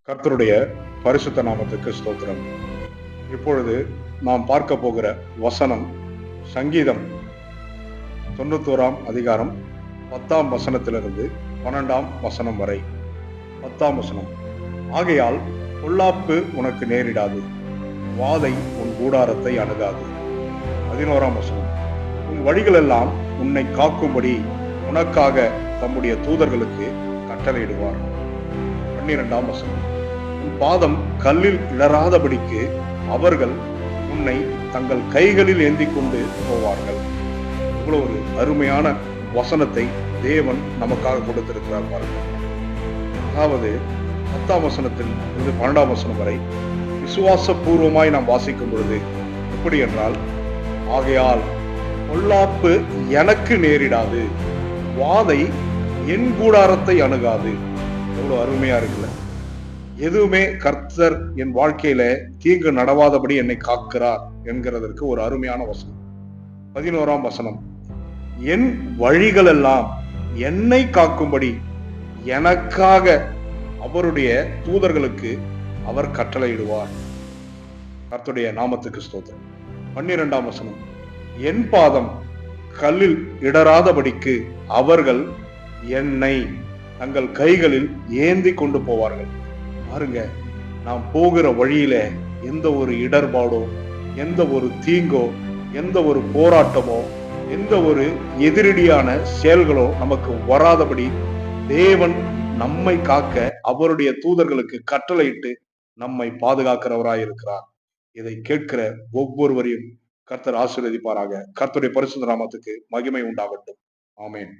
கர்த்தருடைய பரிசுத்த நாமத்துக்கு ஸ்தோத்திரம். இப்பொழுது நாம் பார்க்க போகிற வசனம் சங்கீதம் 91 அதிகாரம் 10 வசனத்திலிருந்து 12 வசனம் வரை. 10 வசனம். ஆகையால் பொல்லாப்பு உனக்கு நேரிடாது, வாதை உன் கூடாரத்தை அணுகாது. 11 வசனம். உன் வழிகளெல்லாம் உன்னை காக்கும்படி உனக்காக தம்முடைய தூதர்களுக்கு கட்டளையிடுவார். 12 வசனம். உன் பாதம் கல்லில் இடராதபடிக்கு அவர்கள் உன்னை தங்கள் கைகளில் ஏந்தி கொண்டு போவார்கள். இவ்வளவு ஒரு அருமையான வசனத்தை தேவன் நமக்காக கொடுத்திருக்கிறார் பாருங்கள். அதாவது 10 வசனத்தில் இருந்து 12 வசனம் வரை விசுவாச பூர்வமாய் நாம் வாசிக்கும் பொழுது எப்படி என்றால், ஆகையால் பொல்லாப்பு எனக்கு நேரிடாது, வாதை என் கூடாரத்தை அணுகாது. எவ்வளவு அருமையா இருக்குல்ல. எதுவுமே கர்த்தர் என் வாழ்க்கையில தீங்கு நடவாதபடி என்னை காக்கிறார் என்கிறதற்கு ஒரு அருமையான வசனம். 11 வசனம். என் வழிகள் எல்லாம் என்னை காக்கும்படி எனக்காக அவருடைய தூதர்களுக்கு அவர் கட்டளையிடுவார். கர்த்தருடைய நாமத்துக்கு ஸ்தோத்திரம். 12 வசனம். என் பாதம் கல்லில் இடராதபடிக்கு அவர்கள் என்னை தங்கள் கைகளில் ஏந்தி கொண்டு போவார்கள். பாருங்க, நாம் போகிற வழியில எந்த ஒரு இடர்பாடோ, எந்த ஒரு தீங்கோ, எந்த ஒரு போராட்டமோ, எந்த ஒரு எதிரடியான செயல்களோ நமக்கு வராதபடி தேவன் நம்மை காக்க அவருடைய தூதர்களுக்கு கட்டளையிட்டு நம்மை பாதுகாக்கிறவராய் இருக்கிறார். இதை கேட்கிற ஒவ்வொருவரையும் கர்த்தர் ஆசீர்வதிப்பாராக. கர்த்தருடைய பரிசுத்த நாமத்துக்கு மகிமை உண்டாகட்டும். ஆமென்.